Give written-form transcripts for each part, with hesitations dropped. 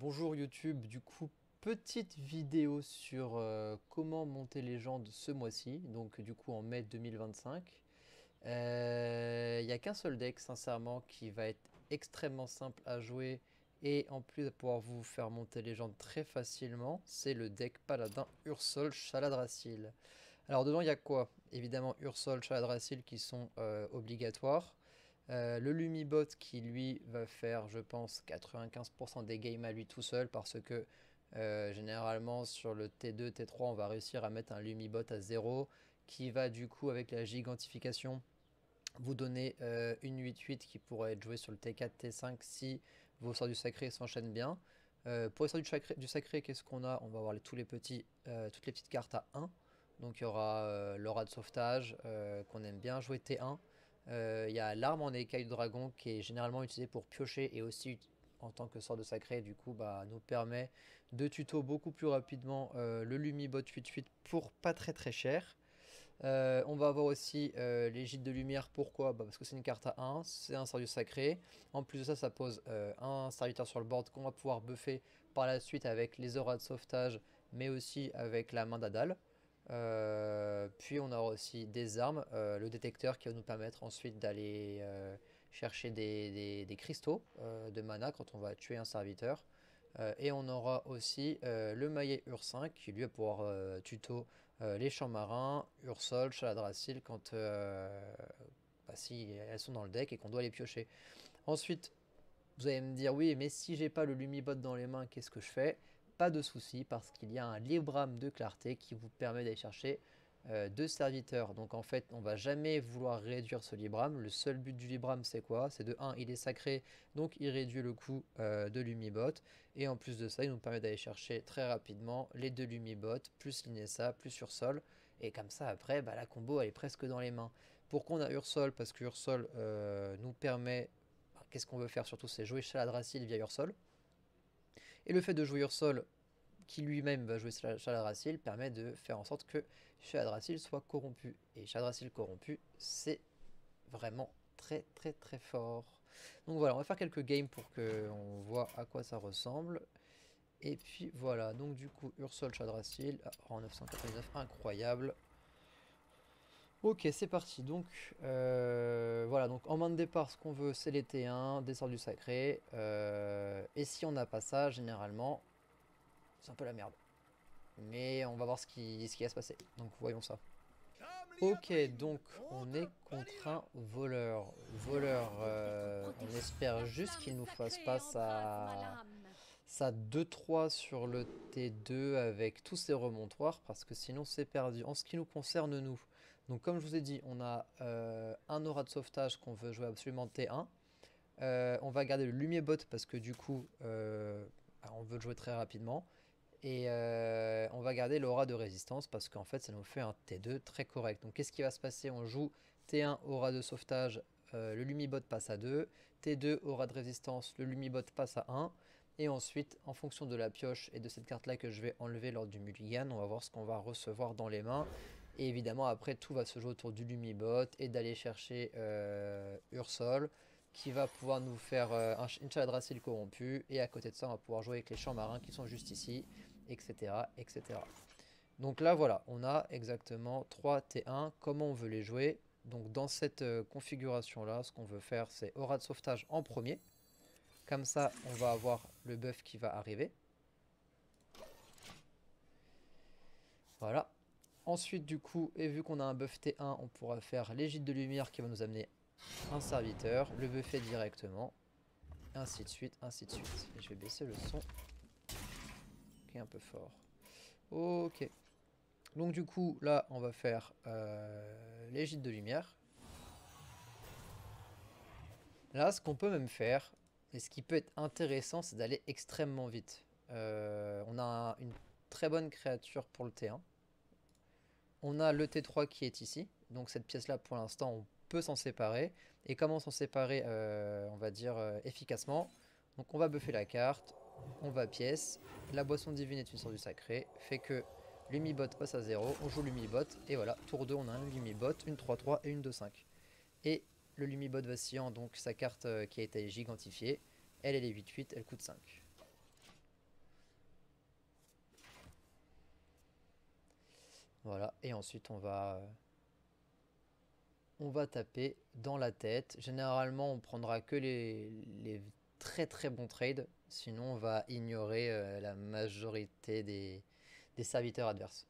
Bonjour YouTube, du coup petite vidéo sur comment monter légende ce mois-ci, donc du coup en mai 2025. Il n'y a qu'un seul deck sincèrement qui va être extrêmement simple à jouer et en plus de pouvoir vous faire monter légende très facilement, c'est le deck Paladin Ursol Chaladrassil. Alors dedans il y a quoi? Évidemment Ursol Chaladrassil qui sont obligatoires. Le Lumibot qui lui va faire je pense 95% des games à lui tout seul parce que généralement sur le T2, T3 on va réussir à mettre un Lumibot à 0 qui va du coup avec la gigantification vous donner une 8-8 qui pourrait être jouée sur le T4, T5 si vos sorts du sacré s'enchaînent bien. Pour les sorts du sacré, qu'est-ce qu'on a? On va avoir toutes les petites cartes à 1. Donc il y aura l'aura de sauvetage qu'on aime bien jouer T1. Il y a l'arme en écaille de dragon qui est généralement utilisée pour piocher et aussi en tant que sort de sacré, du coup bah, nous permet de tuto beaucoup plus rapidement le Lumibot 8-8 pour pas très cher. On va avoir aussi les gîtes de lumière. Pourquoi? Bah parce que c'est une carte à 1, c'est un sort du sacré. En plus de ça, ça pose un serviteur sur le board qu'on va pouvoir buffer par la suite avec les auras de sauvetage, mais aussi avec la main d'Adal. Puis on aura aussi des armes, le détecteur qui va nous permettre ensuite d'aller chercher des cristaux de mana quand on va tuer un serviteur. Et on aura aussi le maillet Ur5 qui lui va pouvoir tuto les champs marins, Ursol, Chaladrassil quand bah, si elles sont dans le deck et qu'on doit les piocher. Ensuite, vous allez me dire oui mais si j'ai pas le Lumibot dans les mains, qu'est-ce que je fais? Pas de souci parce qu'il y a un Libram de clarté qui vous permet d'aller chercher deux serviteurs. Donc en fait on va jamais vouloir réduire ce Libram. Le seul but du Libram c'est quoi? C'est de 1 il est sacré donc il réduit le coût de Lumibot. Et en plus de ça il nous permet d'aller chercher très rapidement les deux Lumibot plus l'Inessa plus Ursol. Et comme ça après bah, la combo elle est presque dans les mains. Pourquoi on a Ursol? Parce que Ursol nous permet qu'est-ce qu'on veut faire surtout, c'est jouer Chaladrassil via Ursol. Et le fait de jouer Ursol, qui lui-même va jouer Chaladrassil, permet de faire en sorte que Chaladrassil soit corrompu. Et Chaladrassil corrompu, c'est vraiment très fort. Donc voilà, on va faire quelques games pour qu'on voit à quoi ça ressemble. Et puis voilà, donc du coup, Ursol Chaladrassil, en 999, incroyable. Ok, c'est parti. Donc, voilà. Donc, en main de départ, ce qu'on veut, c'est les T1, des sorts du sacré. Et si on n'a pas ça, généralement, c'est un peu la merde. Mais on va voir ce qui va se passer. Donc, voyons ça. Ok, donc, on est contre un voleur. Voleur, on espère juste qu'il nous fasse pas sa 2-3 sur le T2 avec tous ses remontoirs parce que sinon c'est perdu. En ce qui nous concerne nous, donc comme je vous ai dit, on a un aura de sauvetage qu'on veut jouer absolument T1. On va garder le Lumiébot parce que du coup on veut le jouer très rapidement. Et on va garder l'aura de résistance parce qu'en fait ça nous fait un T2 très correct. Donc qu'est-ce qui va se passer? On joue T1 aura de sauvetage, le Lumibot passe à 2, T2 aura de résistance, le Lumibot passe à 1. Et ensuite, en fonction de la pioche et de cette carte là que je vais enlever lors du mulligan, on va voir ce qu'on va recevoir dans les mains. Et évidemment après tout va se jouer autour du Lumibot et d'aller chercher Ursol qui va pouvoir nous faire une Chaladrassil corrompu. Et à côté de ça on va pouvoir jouer avec les champs marins qui sont juste ici, etc. etc. Donc là voilà, on a exactement 3 T1, comment on veut les jouer. Donc dans cette configuration là, ce qu'on veut faire c'est aura de sauvetage en premier. Comme ça on va avoir le buff qui va arriver. Voilà. Ensuite du coup, et vu qu'on a un buff T1, on pourra faire l'égide de lumière qui va nous amener un serviteur, le buffer directement, ainsi de suite, ainsi de suite. Et je vais baisser le son qui est un peu fort. Ok. Donc du coup, là, on va faire les gîtes de lumière. Là, ce qu'on peut même faire, et ce qui peut être intéressant, c'est d'aller extrêmement vite. On a une très bonne créature pour le T1. On a le T3 qui est ici. Donc cette pièce-là, pour l'instant, on peut s'en séparer. Et comment s'en séparer, on va dire, efficacement. Donc on va buffer la carte, on va pièce. La boisson divine est une sorte du sacré, fait que Lumibot passe à 0, on joue Lumibot, et voilà, tour 2 on a un Lumibot, une 3-3 et une 2-5. Et le Lumibot vacillant, donc sa carte qui a été gigantifiée, elle est 8-8, elle coûte 5. Voilà, et ensuite on va taper dans la tête. Généralement, on prendra que les très très bons trades, sinon on va ignorer la majorité des serviteurs adverses.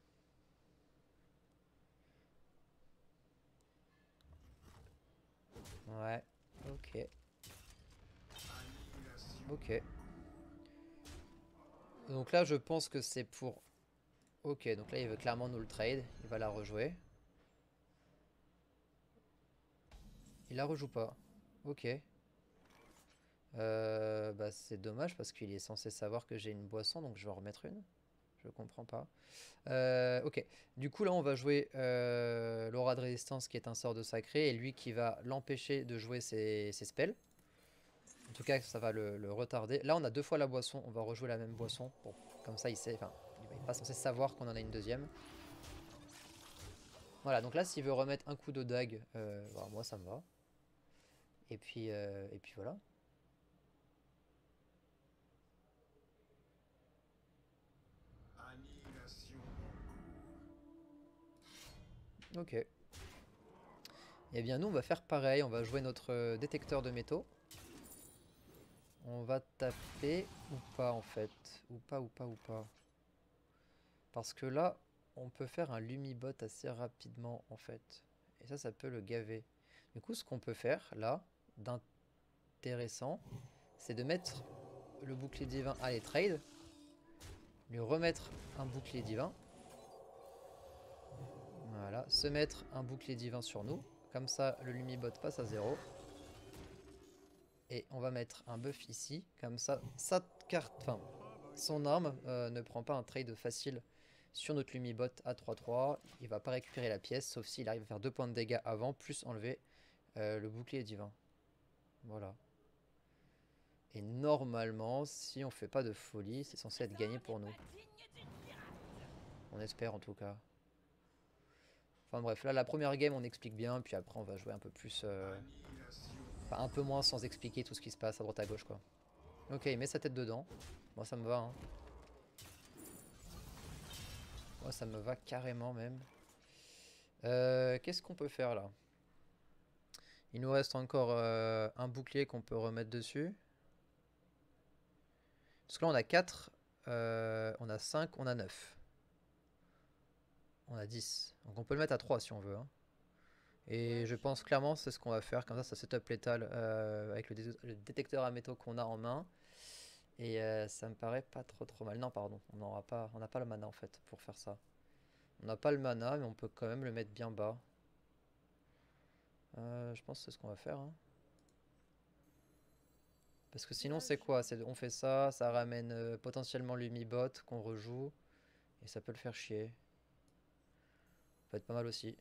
Ouais, ok, ok. Donc là, je pense que c'est pour... Ok, donc là, il veut clairement nous le trade. Il va la rejouer. Il la rejoue pas. Ok. Bah, c'est dommage parce qu'il est censé savoir que j'ai une boisson, donc je vais en remettre une. Je comprends pas. Ok. Du coup, là, on va jouer l'aura de résistance qui est un sort de sacré et lui qui va l'empêcher de jouer ses spells. En tout cas, ça va le retarder. Là, on a deux fois la boisson. On va rejouer la même boisson. Bon, comme ça, il sait. Enfin, il n'est pas censé savoir qu'on en a une deuxième. Voilà, donc là, s'il veut remettre un coup de dague, bah, moi, ça me va. Et puis voilà. Ok. Et bien, nous, on va faire pareil. On va jouer notre détecteur de métaux. On va taper ou pas, en fait. Ou pas, ou pas, ou pas. Parce que là, on peut faire un Lumibot assez rapidement, en fait. Et ça peut le gaver. Du coup, ce qu'on peut faire, là, d'intéressant, c'est de mettre le bouclier divin à les trade, lui remettre un bouclier divin, voilà, se mettre un bouclier divin sur nous, comme ça le Lumibot passe à 0, et on va mettre un buff ici, comme ça sa carte, enfin son arme ne prend pas un trade facile sur notre Lumibot à 3-3, il va pas récupérer la pièce, sauf s'il arrive à faire 2 points de dégâts avant, plus enlever le bouclier divin, voilà. Et normalement, si on fait pas de folie, c'est censé être gagné pour nous. On espère en tout cas. Enfin bref, là la première game on explique bien, puis après on va jouer un peu plus... Enfin un peu moins sans expliquer tout ce qui se passe à droite à gauche quoi. Ok, il met sa tête dedans. Moi ça me va hein. Moi ça me va carrément même. Qu'est-ce qu'on peut faire là? Il nous reste encore un bouclier qu'on peut remettre dessus. Parce que là on a 4, on a 5, on a 9. On a 10. Donc on peut le mettre à 3 si on veut. Hein. Et je pense clairement c'est ce qu'on va faire. Comme ça setup létal avec le détecteur à métaux qu'on a en main. Et ça me paraît pas trop mal. Non, pardon, on n'a pas le mana en fait pour faire ça. On n'a pas le mana, mais on peut quand même le mettre bien bas. Je pense que c'est ce qu'on va faire. Hein. Parce que sinon, c'est quoi? On fait ça, ça ramène potentiellement l'Umibot qu'on rejoue. Et ça peut le faire chier. Ça peut être pas mal aussi.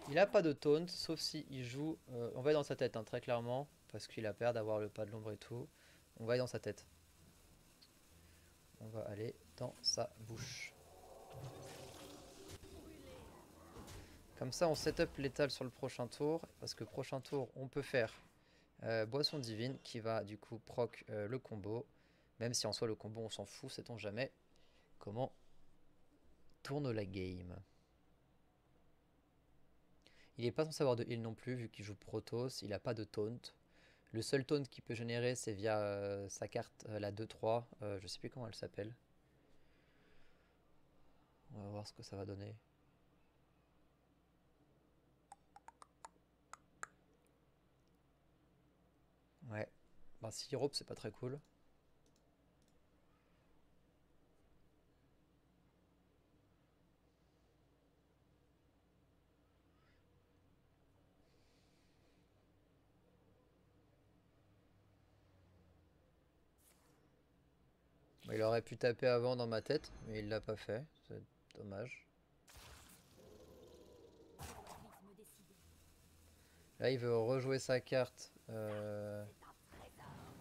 Il a pas de taunt, sauf si il joue. On va aller dans sa tête, hein, très clairement. Parce qu'il a peur d'avoir le pas de l'ombre et tout. On va aller dans sa tête. On va aller dans sa bouche. Comme ça, on setup létal sur le prochain tour. Parce que prochain tour, on peut faire boisson divine qui va du coup proc le combo. Même si en soi, le combo, on s'en fout, sait-on jamais comment tourne la game. Il n'est pas censé avoir de heal non plus, vu qu'il joue Protoss. Il n'a pas de taunt. Le seul taunt qu'il peut générer, c'est via sa carte, la 2-3. Je sais plus comment elle s'appelle. On va voir ce que ça va donner. Ouais. Bah, Syrup, c'est pas très cool. Bah, il aurait pu taper avant dans ma tête, mais il l'a pas fait. C'est dommage. Là, il veut rejouer sa carte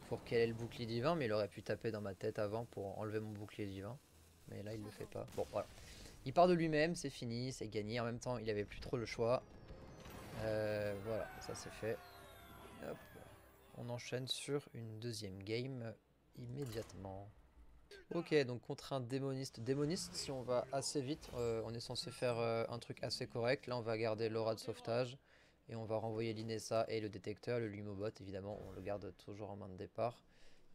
pour qu'elle ait le bouclier divin, mais il aurait pu taper dans ma tête avant pour enlever mon bouclier divin. Mais là, il le fait pas. Bon, voilà. Il part de lui-même, c'est fini, c'est gagné. En même temps, il avait plus trop le choix. Voilà, ça c'est fait. Hop. On enchaîne sur une deuxième game. immédiatement. Ok, donc contre un démoniste. Démoniste, si on va assez vite, on est censé faire un truc assez correct. Là, on va garder l'aura de sauvetage. Et on va renvoyer l'Inessa et le détecteur. Le Lumobot, évidemment, on le garde toujours en main de départ.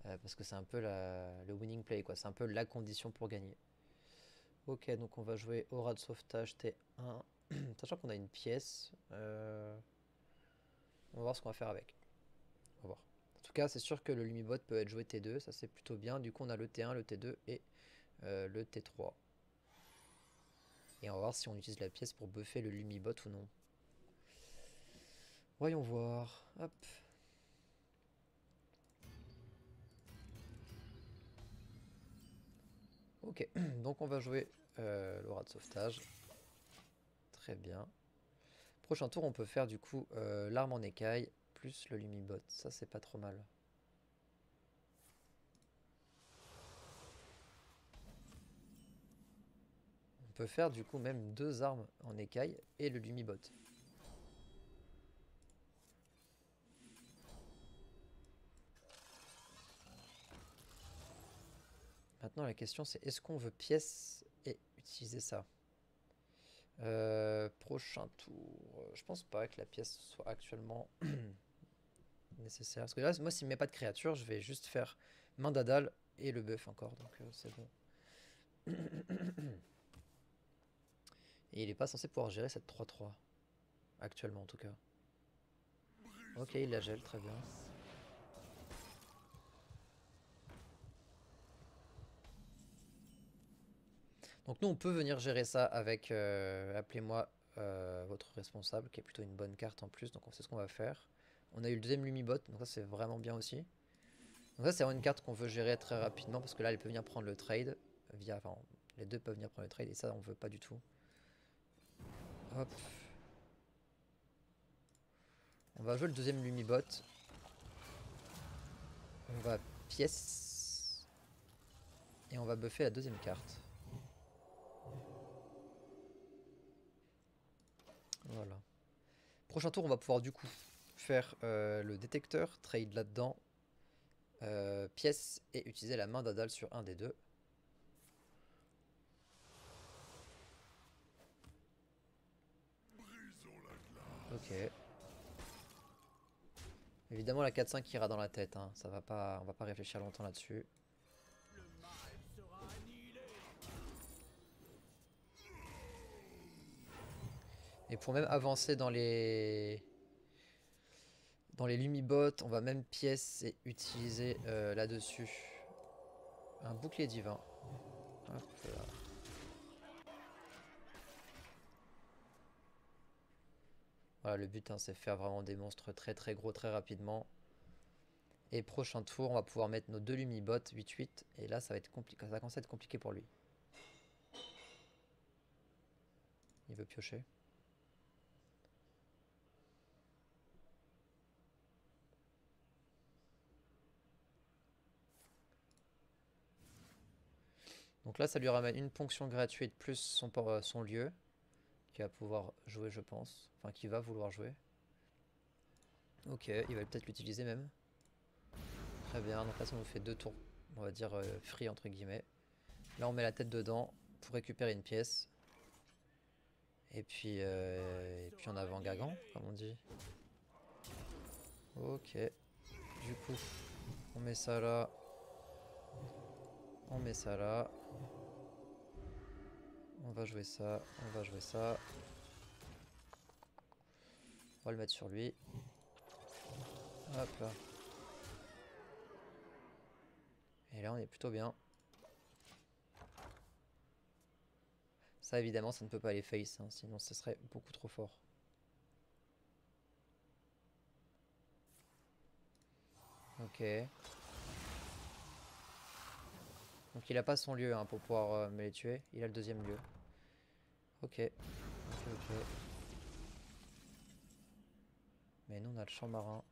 Parce que c'est un peu le winning play, quoi. C'est un peu la condition pour gagner. Ok, donc on va jouer aura de sauvetage T1. Sachant qu'on a une pièce. On va voir ce qu'on va faire avec. On va voir. En tout cas, c'est sûr que le Lumibot peut être joué T2. Ça, c'est plutôt bien. Du coup, on a le T1, le T2 et le T3. Et on va voir si on utilise la pièce pour buffer le Lumibot ou non. Voyons voir. Hop. Ok, donc on va jouer l'aura de sauvetage. Très bien. Prochain tour, on peut faire du coup l'arme en écaille plus le Lumibot. Ça, c'est pas trop mal. On peut faire du coup même 2 armes en écaille et le Lumibot. Maintenant, la question c'est est-ce qu'on veut pièce et utiliser ça? Prochain tour. Je pense pas que la pièce soit actuellement nécessaire. Parce que là, moi, s'il ne met pas de créature, je vais juste faire main d'Adal et le buff encore. Donc c'est bon. Et il n'est pas censé pouvoir gérer cette 3-3. Actuellement, en tout cas. Ok, il la gèle, très bien. Donc nous, on peut venir gérer ça avec appelez-moi votre responsable, qui est plutôt une bonne carte en plus. Donc on sait ce qu'on va faire. On a eu le deuxième Lumibot, donc ça c'est vraiment bien aussi. Donc ça c'est vraiment une carte qu'on veut gérer très rapidement, parce que là elle peut venir prendre le trade. Enfin, les deux peuvent venir prendre le trade, et ça on veut pas du tout. Hop. On va jouer le deuxième Lumibot. On va pièce. Et on va buffer la deuxième carte. Voilà. Prochain tour, on va pouvoir du coup faire le détecteur, trade là-dedans, pièce et utiliser la main d'Adal sur un des deux. Ok. Évidemment la 4-5 ira dans la tête, hein. Ça va pas, on va pas réfléchir longtemps là-dessus. Et pour même avancer dans les Lumibots, on va même pièce et utiliser là-dessus un bouclier divin. Hop là. Voilà, le but hein, c'est faire vraiment des monstres très très gros très rapidement. Et prochain tour, on va pouvoir mettre nos deux Lumibots 8-8. Et là, ça va être compliqué. Ça va commencer à être compliqué pour lui. Il veut piocher. Donc là, ça lui ramène une ponction gratuite plus son lieu. Qui va pouvoir jouer, je pense. Enfin, qui va vouloir jouer. Ok, il va peut-être l'utiliser même. Très bien, donc là, ça nous fait 2 tours. On va dire free entre guillemets. Là, on met la tête dedans pour récupérer une pièce. Et puis en avant Gagan, comme on dit. Ok. Du coup, on met ça là. On met ça là. On va jouer ça. On va jouer ça. On va le mettre sur lui. Hop là. Et là, on est plutôt bien. Ça, évidemment, ça ne peut pas aller face, hein, sinon ce serait beaucoup trop fort. Ok. Donc il a pas son lieu hein, pour pouvoir me les tuer. Il a le deuxième lieu. Ok. Ok. Mais nous on a le champ marin.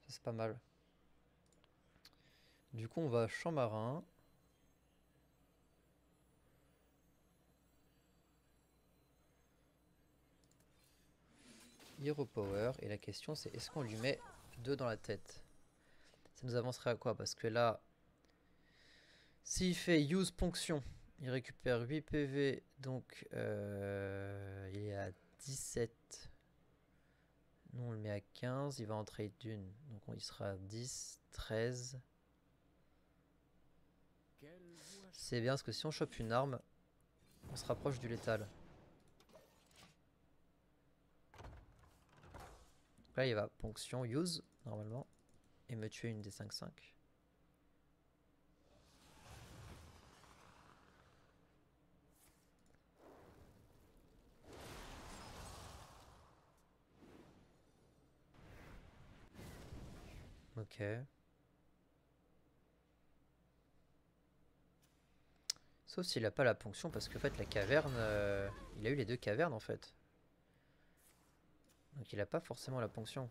Ça c'est pas mal. Du coup on va champ marin. Hero Power. Et la question c'est est-ce qu'on lui met 2 dans la tête? Ça nous avancerait à quoi? Parce que là, s'il fait use ponction, il récupère 8 PV, donc il est à 17. Nous on le met à 15, il va en trade d'une, donc il sera à 10, 13. C'est bien parce que si on chope une arme, on se rapproche du létal. Là il va ponction, use, normalement, et me tuer une des 5-5. Ok. Sauf s'il a pas la ponction, parce qu'en fait la caverne, il a eu les deux cavernes en fait. Donc il a pas forcément la ponction.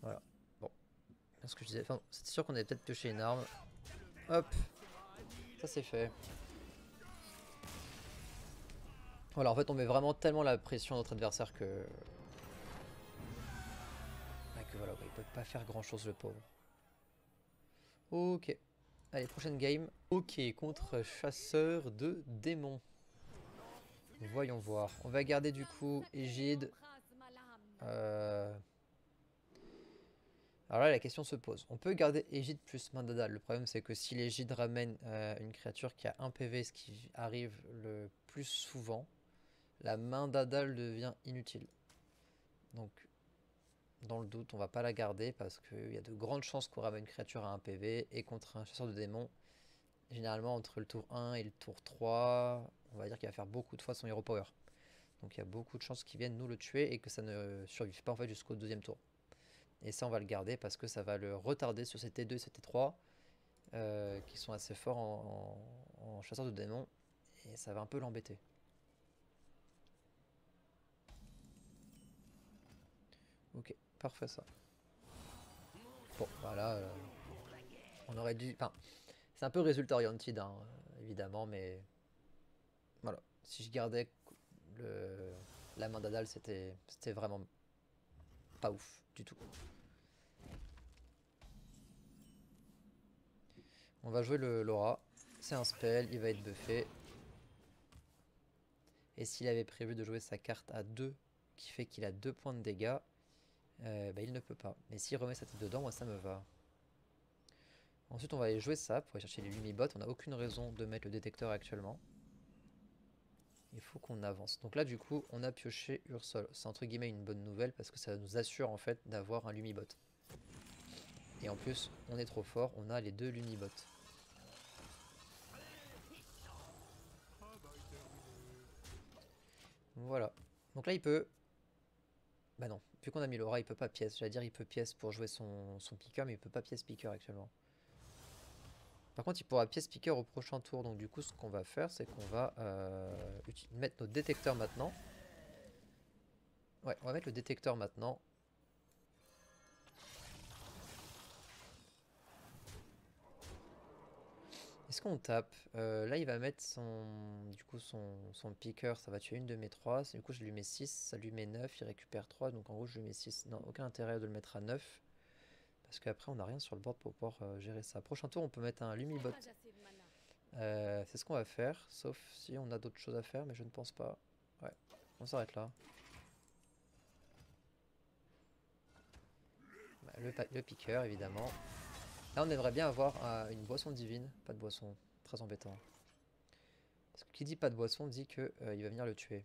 Voilà. Bon. Ce que je disais, enfin, c'était sûr qu'on avait peut-être pioché une arme. Hop. Ça c'est fait. Voilà, en fait on met vraiment tellement la pression à notre adversaire que... Ah, que voilà, il peut pas faire grand chose le pauvre. Ok. Allez, prochaine game. Ok, contre chasseur de démons. Voyons voir. On va garder du coup Égide. Alors là, la question se pose. On peut garder Égide plus Mandadal. Le problème, c'est que si l'Égide ramène une créature qui a 1 PV, ce qui arrive le plus souvent, la Mandadal devient inutile. Donc, dans le doute, on va pas la garder parce qu'il y a de grandes chances qu'on ramène une créature à 1 PV. Et contre un chasseur de démons, généralement entre le tour 1 et le tour 3, on va dire qu'il va faire beaucoup de fois son hero power. Donc il y a beaucoup de chances qu'il vienne nous le tuer et que ça ne survive pas en fait jusqu'au deuxième tour. Et ça on va le garder parce que ça va le retarder sur ses T2 et ses T3 qui sont assez forts en chasseur de démons. Et ça va un peu l'embêter. Ok, parfait ça. Bon, voilà, on aurait dû... Enfin, c'est un peu résultat oriented, hein, évidemment, mais... Voilà, si je gardais la main d'Adal, c'était vraiment pas ouf du tout. On va jouer le Laura. C'est un spell, il va être buffé. Et s'il avait prévu de jouer sa carte à 2, qui fait qu'il a 2 points de dégâts, bah, il ne peut pas. Mais s'il remet sa tête dedans, moi ça me va. Ensuite on va aller jouer ça pour aller chercher les Lumibots. On n'a aucune raison de mettre le détecteur actuellement. Il faut qu'on avance. Donc là du coup on a pioché Ursol. C'est entre guillemets une bonne nouvelle parce que ça nous assure en fait d'avoir un Lumibot. Et en plus on est trop fort, on a les 2 Lumibots. Voilà. Donc là il peut... Bah non, vu qu'on a mis Laura il peut pas pièce. J'allais dire il peut pièce pour jouer son piqueur mais il peut pas pièce piqueur actuellement. Par contre, il pourra pièce piqueur au prochain tour. Donc du coup, ce qu'on va faire, c'est qu'on va mettre notre détecteur maintenant. Ouais, on va mettre le détecteur maintenant. Est-ce qu'on tape? Là, il va mettre son piqueur. Ça va tuer une de mes 3. Du coup, je lui mets 6. Ça lui met 9. Il récupère 3. Donc en gros, je lui mets 6. Non, aucun intérêt de le mettre à 9. Parce qu'après, on n'a rien sur le board pour pouvoir gérer ça. Prochain tour, on peut mettre un Lumibot. C'est ce qu'on va faire. Sauf si on a d'autres choses à faire. Mais je ne pense pas. Ouais, on s'arrête là. Bah, le piqueur, évidemment. Là, on aimerait bien avoir une boisson divine. Pas de boisson. Très embêtant. Parce que qui dit pas de boisson dit que il va venir le tuer.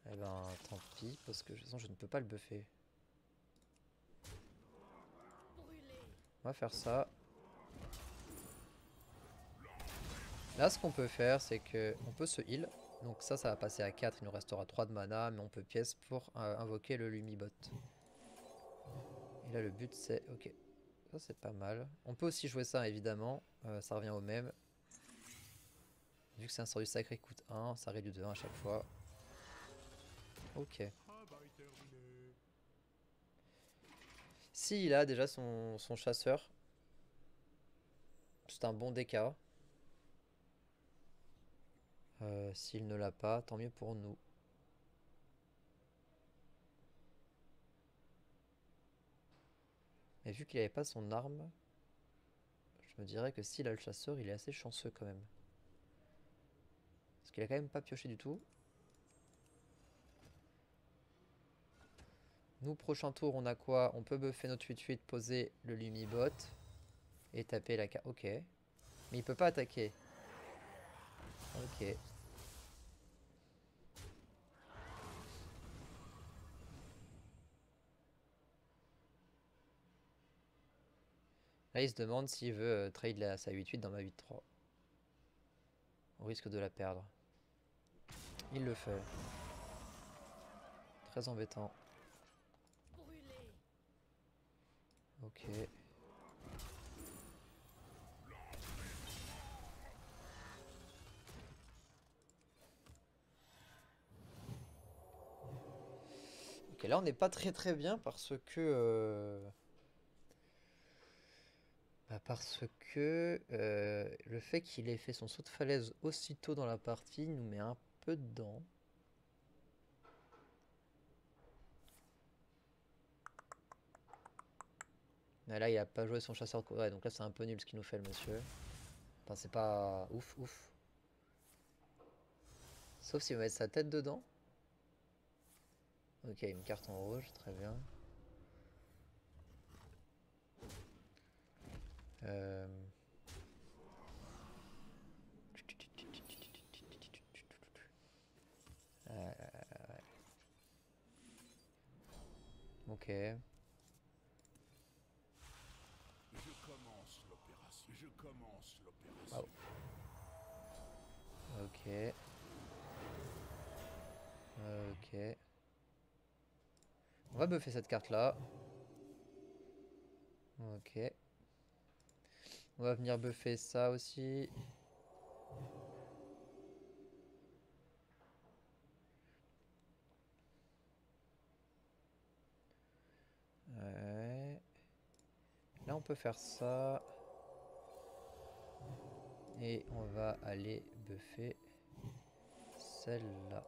Eh ben, tant pis, parce que de toute façon, je ne peux pas le buffer. On va faire ça. Là, ce qu'on peut faire, c'est que on peut se heal. Donc ça va passer à 4. Il nous restera 3 de mana, mais on peut pièce pour invoquer le Lumibot. Et là, le but, c'est... Ok, ça c'est pas mal. On peut aussi jouer ça, évidemment. Ça revient au même. Vu que c'est un sort du sacré qui coûte 1, ça réduit de 1 à chaque fois. Ok. S'il a déjà son chasseur, c'est un bon DK. S'il ne l'a pas, tant mieux pour nous. Et vu qu'il avait pas son arme, je me dirais que s'il a le chasseur, il est assez chanceux quand même. Parce qu'il a quand même pas pioché du tout. Nous, prochain tour, on a quoi? On peut buffer notre 8-8, poser le Lumibot et taper la carte. Ok. Mais il peut pas attaquer. Ok. Là, il se demande s'il veut trade sa 8-8 dans ma 8-3. Au risque de la perdre. Il le fait. Très embêtant. Ok. Ok, là on n'est pas très bien parce que le fait qu'il ait fait son saut de falaise aussitôt dans la partie nous met un peu dedans. Mais là il a pas joué son chasseur de... Ouais, donc là c'est un peu nul ce qu'il nous fait le monsieur. Enfin c'est pas ouf. Sauf s'il va mettre sa tête dedans. Ok, une carte en rouge, très bien. Euh... Ok. Wow. Ok. Ok. On va buffer cette carte là. Ok. On va venir buffer ça aussi. Ouais. Là on peut faire ça. Et on va aller buffer celle-là.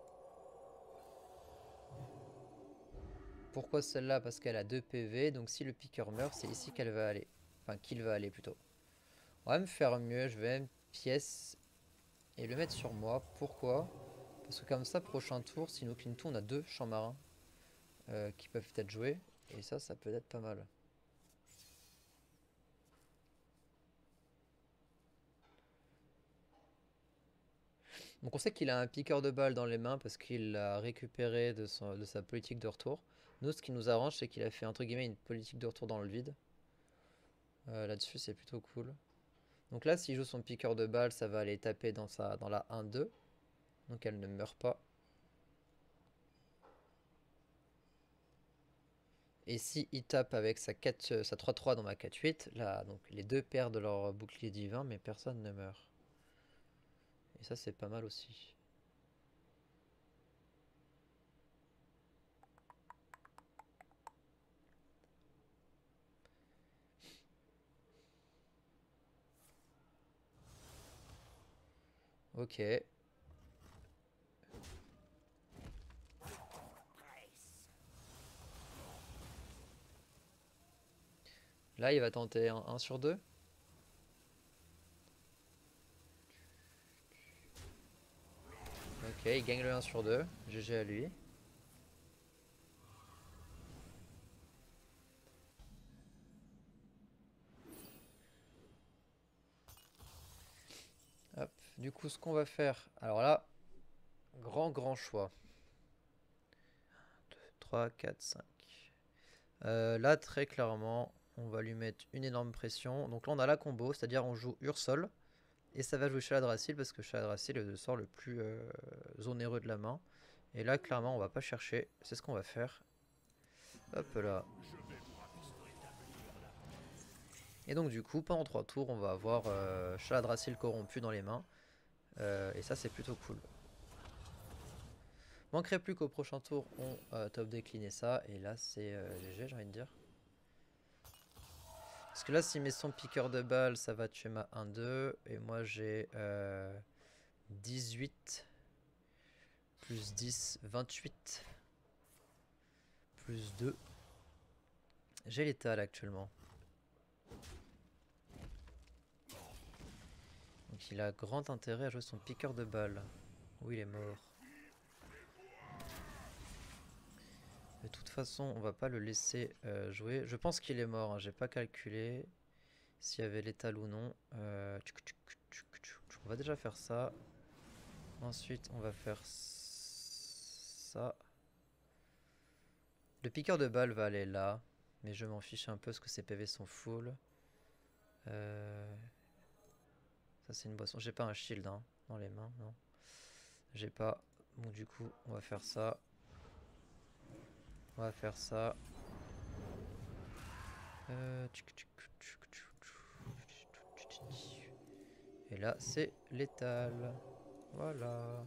Pourquoi celle-là? Parce qu'elle a 2 PV, donc si le piqueur meurt, c'est ici qu'elle va aller. Enfin, qu'il va aller plutôt. On va me faire mieux, je vais même pièce et le mettre sur moi. Pourquoi? Parce que comme ça, prochain tour, si nous clean tout, on a 2 champs marins qui peuvent être joués. Et ça peut être pas mal. Donc on sait qu'il a un piqueur de balles dans les mains parce qu'il l'a récupéré de sa politique de retour. Nous, ce qui nous arrange, c'est qu'il a fait entre guillemets une politique de retour dans le vide. Là-dessus, c'est plutôt cool. Donc là, s'il joue son piqueur de balles, ça va aller taper dans la 1-2. Donc elle ne meurt pas. Et si il tape avec sa 3-3 dans ma 4-8, là, donc les deux perdent leur bouclier divin, mais personne ne meurt. Et ça, c'est pas mal aussi. Ok. Là, il va tenter un 1 sur 2. Ok, il gagne le 1 sur 2. GG à lui. Hop. Du coup, ce qu'on va faire... Alors là, grand choix. 2, 3, 4, 5. Là, très clairement, on va lui mettre une énorme pression. Donc là, on a la combo, c'est-à-dire on joue Ursol. Et ça va jouer Chaladrassil parce que Chaladrassil est le sort le plus onéreux de la main. Et là, clairement, on va pas chercher. C'est ce qu'on va faire. Hop là. Et donc, du coup, pendant 3 tours, on va avoir Chaladrassil corrompu dans les mains. Et ça, c'est plutôt cool. Manquerait plus qu'au prochain tour, on top décliner ça. Et là, c'est GG, j'ai envie de dire. Parce que là, s'il met son piqueur de balle, ça va tuer ma 1-2. Et moi, j'ai 18 plus 10, 28 plus 2. J'ai l'étal actuellement. Donc il a grand intérêt à jouer son piqueur de balles. Oui, il est mort. De toute façon, on va pas le laisser jouer. Je pense qu'il est mort, hein. J'ai pas calculé s'il y avait létal ou non. On va déjà faire ça. Ensuite, on va faire ça. Le piqueur de balles va aller là. Mais je m'en fiche un peu parce que ses PV sont full. Ça, c'est une boisson. J'ai pas un shield hein, dans les mains, non. J'ai pas. Donc, du coup, on va faire ça. On va faire ça. Et là, c'est létal. Voilà.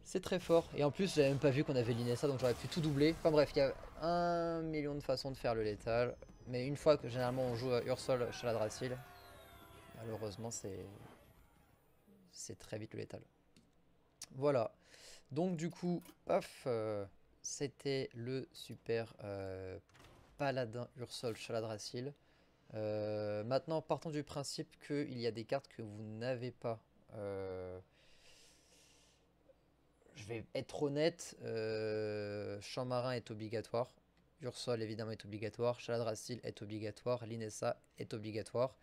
C'est très fort. Et en plus, j'avais même pas vu qu'on avait liné ça, donc j'aurais pu tout doubler. Enfin bref, il y a 1 million de façons de faire le létal. Mais une fois que généralement on joue à Ursol Chaladrassil, malheureusement, c'est très vite le létal. Voilà. Donc du coup, paf, c'était le super paladin Ursol Chaladrassil. Maintenant, partons du principe qu'il y a des cartes que vous n'avez pas. Je vais être honnête, Champ Marin est obligatoire. Ursol évidemment est obligatoire. Chaladrassil est obligatoire. Linessa est obligatoire.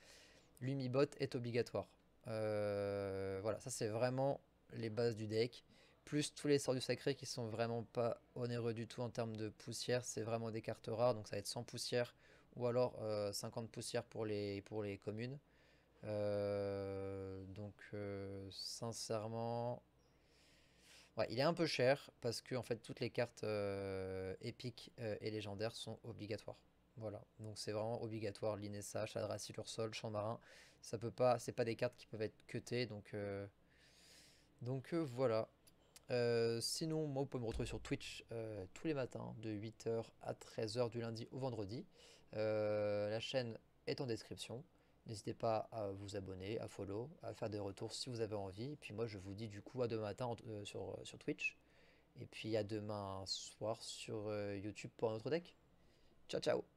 Lumibot est obligatoire. Voilà, ça c'est vraiment les bases du deck. Plus tous les sorts du sacré qui sont vraiment pas onéreux du tout en termes de poussière. C'est vraiment des cartes rares. Donc ça va être 100 poussières ou alors 50 poussières pour les communes. Sincèrement, ouais, il est un peu cher parce que en fait toutes les cartes épiques et légendaires sont obligatoires. Voilà, donc c'est vraiment obligatoire. Linessa, Chaladrassil, Ursol, Champ Marin, ça peut pas, c'est pas des cartes qui peuvent être cutées, donc voilà. Sinon, moi, vous pouvez me retrouver sur Twitch tous les matins de 8h à 13h du lundi au vendredi. La chaîne est en description. N'hésitez pas à vous abonner, à follow, à faire des retours si vous avez envie. Et puis moi, je vous dis du coup à demain matin sur Twitch. Et puis à demain soir sur YouTube pour un autre deck. Ciao, ciao!